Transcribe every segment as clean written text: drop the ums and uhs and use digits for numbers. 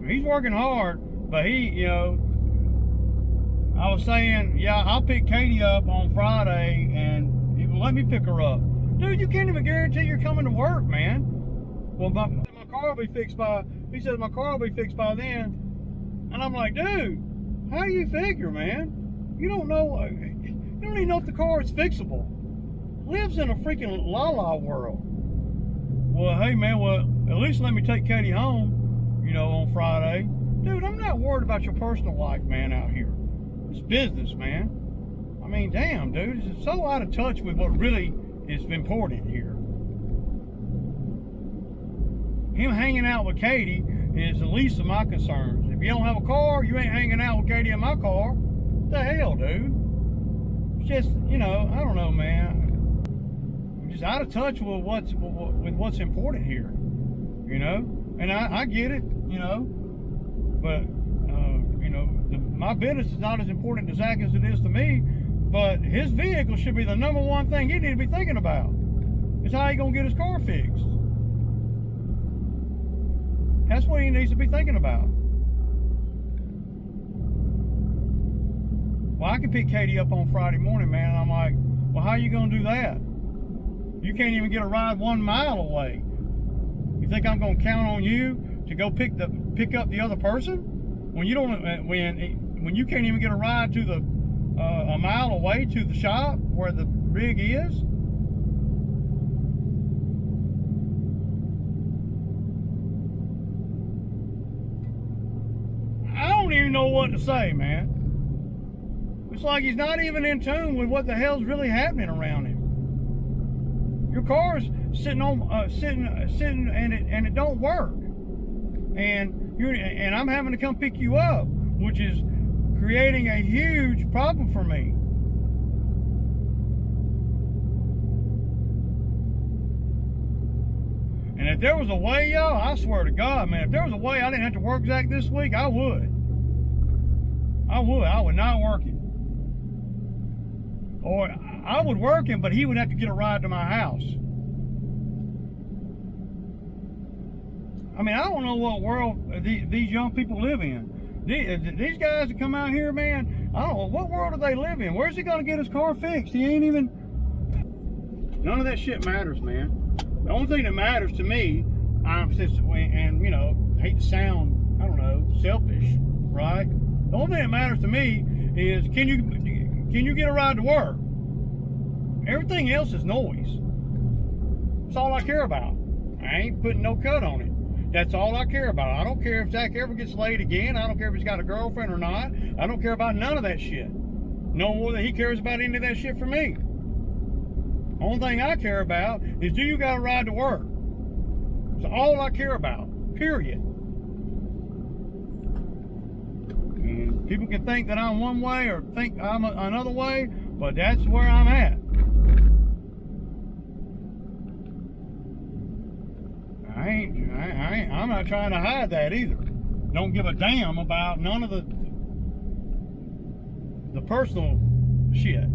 he's working hard, but he, you know, I was saying, yeah, I'll pick Katie up on Friday and he will let me pick her up. Dude, you can't even guarantee you're coming to work, man. Well, my car will be fixed by, he says my car will be fixed by then. And I'm like, dude, how do you figure, man? You don't know, you don't even know if the car is fixable. Lives in a freaking la-la world. Well, hey, man, well, at least let me take Katie home, you know, on Friday. Dude, I'm not worried about your personal life, man, out here. It's business, man. I mean, damn, dude, it's so out of touch with what really is important here. Him hanging out with Katie is the least of my concerns. If you don't have a car, you ain't hanging out with Katie in my car. What the hell, dude? It's just, you know, I don't know, man. I'm just out of touch with what's important here, you know? And I get it, you know, but, you know, my business is not as important to Zach as it is to me, but his vehicle should be the #1 thing he need to be thinking about. Is how he gonna get his car fixed. That's what he needs to be thinking about. Well, I can pick Katie up on Friday morning, man, and I'm like, well, how are you gonna do that? You can't even get a ride 1 mile away. You think I'm gonna count on you to go pick up the other person? When you don't, when you can't even get a ride to the a mile away to the shop where the rig is? I don't even know what to say, man. It's like he's not even in tune with what the hell's really happening around him. Your car's sitting and it don't work, and I'm having to come pick you up, which is creating a huge problem for me. And if there was a way, y'all, I swear to God, man, if there was a way I didn't have to work Zach this week, I would. I would not work it. Or I would work him, but he would have to get a ride to my house. I mean, I don't know what world these young people live in. These guys that come out here, man, I don't know, what world do they live in? Where's he gonna get his car fixed? He ain't even... None of that shit matters, man. The only thing that matters to me, and, you know, I hate to sound, I don't know, selfish, right? The only thing that matters to me is, can you get a ride to work? Everything else is noise. That's all I care about. I ain't putting no cut on it. That's all I care about. I don't care if Zach ever gets laid again. I don't care if he's got a girlfriend or not. I don't care about none of that shit. No more than he cares about any of that shit for me. Only thing I care about is, do you got a ride to work? That's all I care about, period. And people can think that I'm one way or think I'm another way, but that's where I'm at. I'm not trying to hide that either. Don't give a damn about none of the personal shit.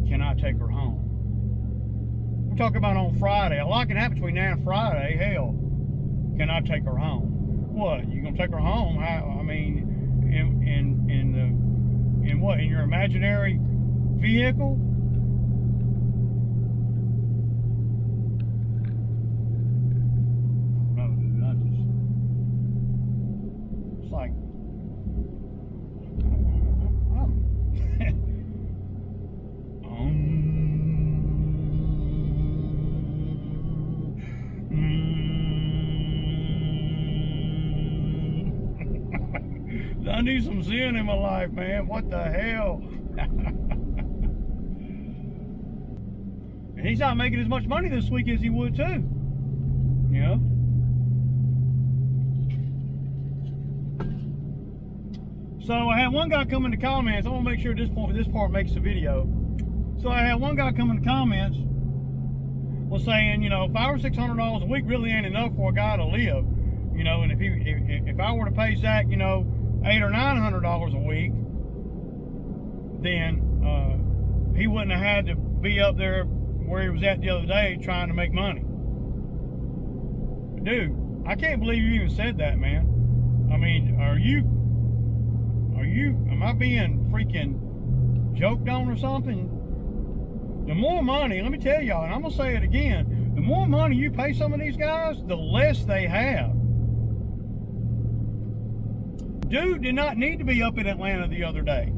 Can I take her home? We're talking about on Friday. A lot can happen between now and Friday. Hell, can I take her home? What? You gonna take her home? I mean, in what? In your imaginary vehicle? No, dude, it's like, I need some zen in my life, man. What the hell? And he's not making as much money this week as he would too. You know? So I had one guy come in the comments. I want to make sure this part makes the video. So I had one guy come in the comments was saying, you know, $500 or $600 a week really ain't enough for a guy to live. You know, and if I were to pay Zach, you know, $800 or $900 a week, then he wouldn't have had to be up there where he was at the other day trying to make money. dude, I can't believe you even said that, man. I mean, am I being freaking joked on or something? The more money, let me tell y'all, and I'm gonna say it again, the more money you pay some of these guys, the less they have. Dude did not need to be up in Atlanta the other day.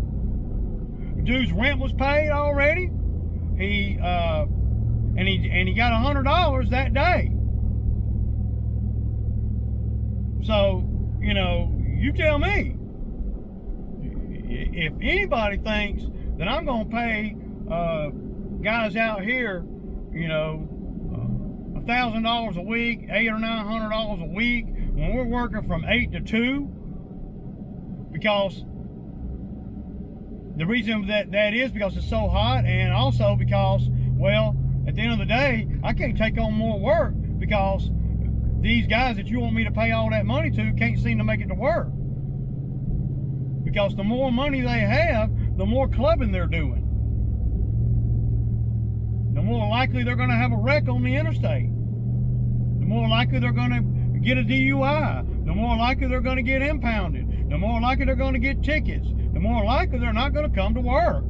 Dude's rent was paid already. He got $100 that day. So, you know, you tell me. If anybody thinks that I'm gonna pay guys out here, you know, $1,000 a week, $800 or $900 a week, when we're working from 8 to 2, because the reason that is because it's so hot, and also because, well, at the end of the day, I can't take on more work because these guys that you want me to pay all that money to can't seem to make it to work. Because the more money they have, the more clubbing they're doing. The more likely they're going to have a wreck on the interstate. The more likely they're going to get a DUI. The more likely they're going to get impounded. The more likely they're going to get tickets. The more likely they're not going to come to work.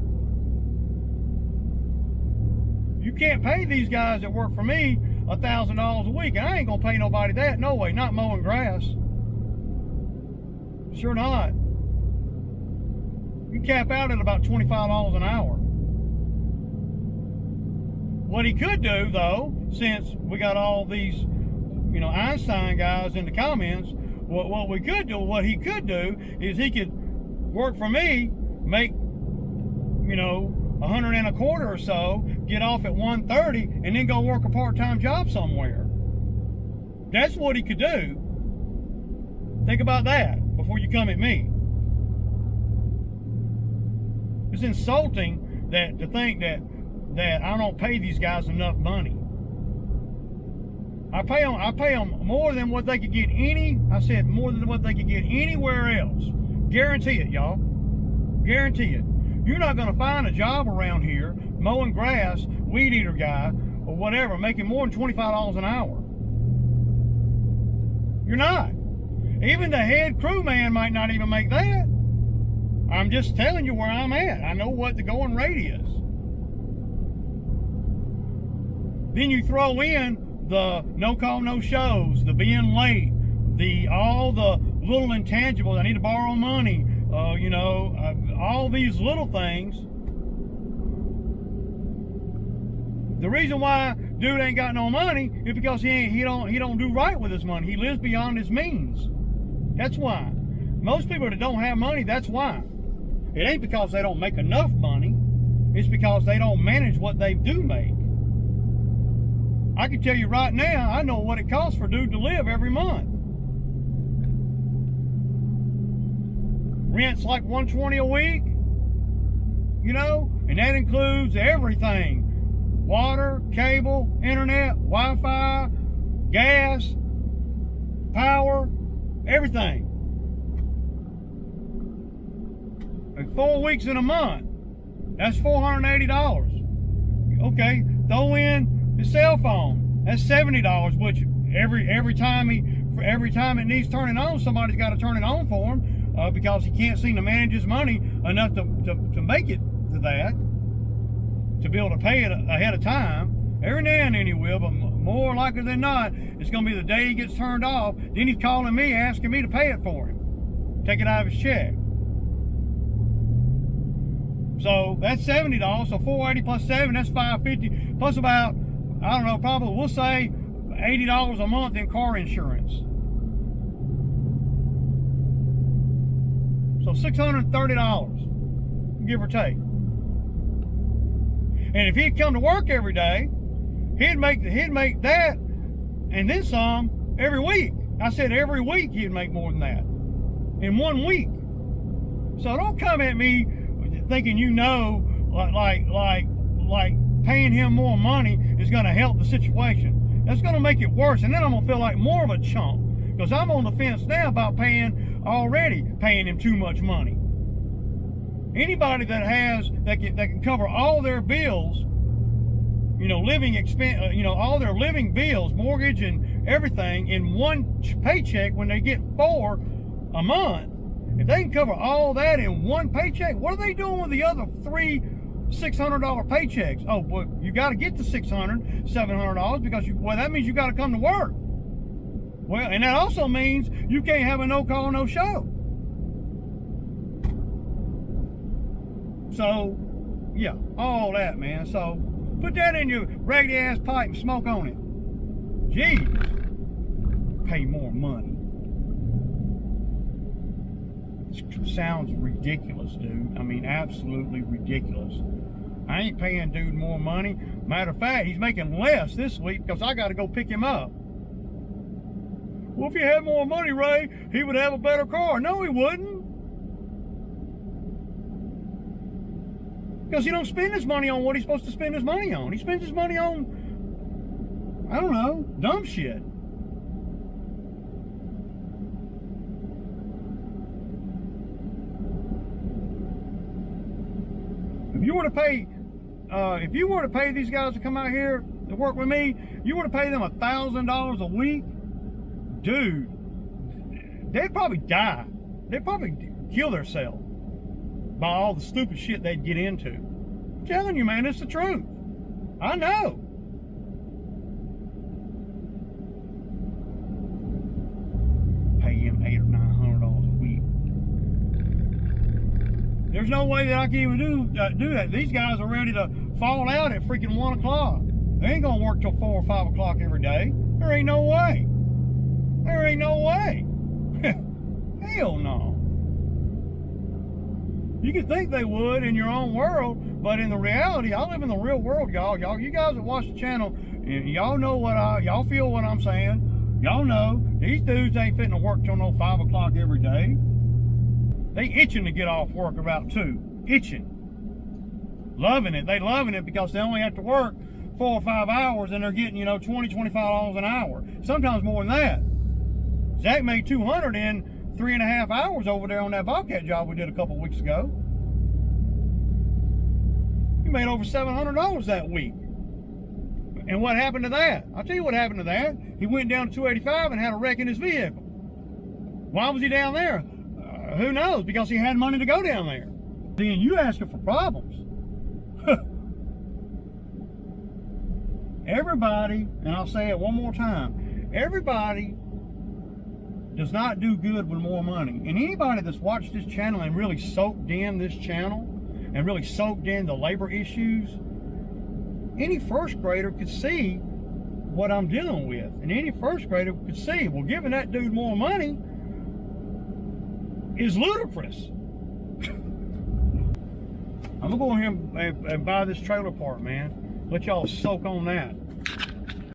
You can't pay these guys that work for me $1,000 a week. And I ain't going to pay nobody that. No way. Not mowing grass. Sure not. You cap out at about $25 an hour. What he could do, though, since we got all these, you know, Einstein guys in the comments, what he could do is he could work for me, make, you know, $125 or so, get off at $130, and then go work a part-time job somewhere. That's what he could do. Think about that before you come at me. It's insulting to think that I don't pay these guys enough money. I pay them more than what they could get more than what they could get anywhere else. Guarantee it, y'all. Guarantee it. You're not going to find a job around here mowing grass, weed eater guy, or whatever, making more than $25 an hour. You're not. Even the head crewman might not even make that. I'm just telling you where I'm at. I know what the going rate is. Then you throw in the no call, no shows, the being late, all the little intangibles. I need to borrow money. You know, all these little things. The reason why dude ain't got no money is because he don't do right with his money. He lives beyond his means. That's why. Most people that don't have money, that's why. It ain't because they don't make enough money. It's because they don't manage what they do make. I can tell you right now, I know what it costs for a dude to live every month. Rent's like $120 a week, you know, and that includes everything. Water, cable, internet, Wi-Fi, gas, power, everything. And 4 weeks in a month, that's $480. Okay, throw in the cell phone, that's $70, which every time it needs turning on, somebody's got to turn it on for him because he can't seem to manage his money enough to make it to that, to be able to pay it ahead of time. Every now and then he will, but more likely than not, it's going to be the day he gets turned off. Then he's calling me, asking me to pay it for him, take it out of his check. So that's $70. So $480 plus 7, that's $550 plus about, I don't know, probably we'll say $80 a month in car insurance. So $630, give or take. And if he'd come to work every day, he'd make that and then some every week. I said every week he'd make more than that in 1 week. So don't come at me thinking you know like paying him more money is going to help the situation. That's going to make it worse, and then I'm going to feel like more of a chump because I'm on the fence now about paying him too much money. Anybody that can cover all their bills, you know, living expense, you know, all their living bills, mortgage and everything in one paycheck when they get 4 a month. If they can cover all that in one paycheck, what are they doing with the other 3 $600 paychecks? Oh, but you got to get the $600, $700 because that means you got to come to work. Well, and that also means you can't have a no call, no show. So, yeah, all that, man. So, put that in your raggedy ass pipe and smoke on it. Jeez. Pay more money. It sounds ridiculous, dude. I mean, absolutely ridiculous. I ain't paying dude more money. Matter of fact, he's making less this week because I got to go pick him up. Well, if he had more money, Ray, he would have a better car. No, he wouldn't. Because he don't spend his money on what he's supposed to spend his money on. He spends his money on, I don't know, dumb shit. If you were to pay these guys to come out here to work with me, you were to pay them $1,000 a week, dude, they'd probably die. They'd probably kill themselves by all the stupid shit they'd get into. I'm telling you, man, it's the truth. I know. Pay him $800 or $900 a week. There's no way that I can even do that. These guys are ready to fall out at freaking 1 o'clock. They ain't gonna work till 4 or 5 o'clock every day. There ain't no way. There ain't no way. Hell no. You could think they would in your own world, but in the reality, I live in the real world, y'all. You guys that watch the channel, y'all know y'all feel what I'm saying. Y'all know these dudes ain't fitting to work till no 5 o'clock every day. They itching to get off work about 2. Itching. Loving it. They loving it because they only have to work 4 or 5 hours and they're getting, $20, $25 an hour. Sometimes more than that. Zach made $200 in 3.5 hours over there on that Bobcat job we did a couple weeks ago. He made over $700 that week. And what happened to that? I'll tell you what happened to that. He went down to 285 and had a wreck in his vehicle. Why was he down there? Who knows? Because he had money to go down there. Then you asking for problems. Everybody, and I'll say it one more time, everybody does not do good with more money. And anybody that's watched this channel and really soaked in this channel and really soaked in the labor issues, any first grader could see what I'm dealing with. And any first grader could see, well, giving that dude more money is ludicrous. I'm gonna go in here and buy this trailer park, man. Let y'all soak on that.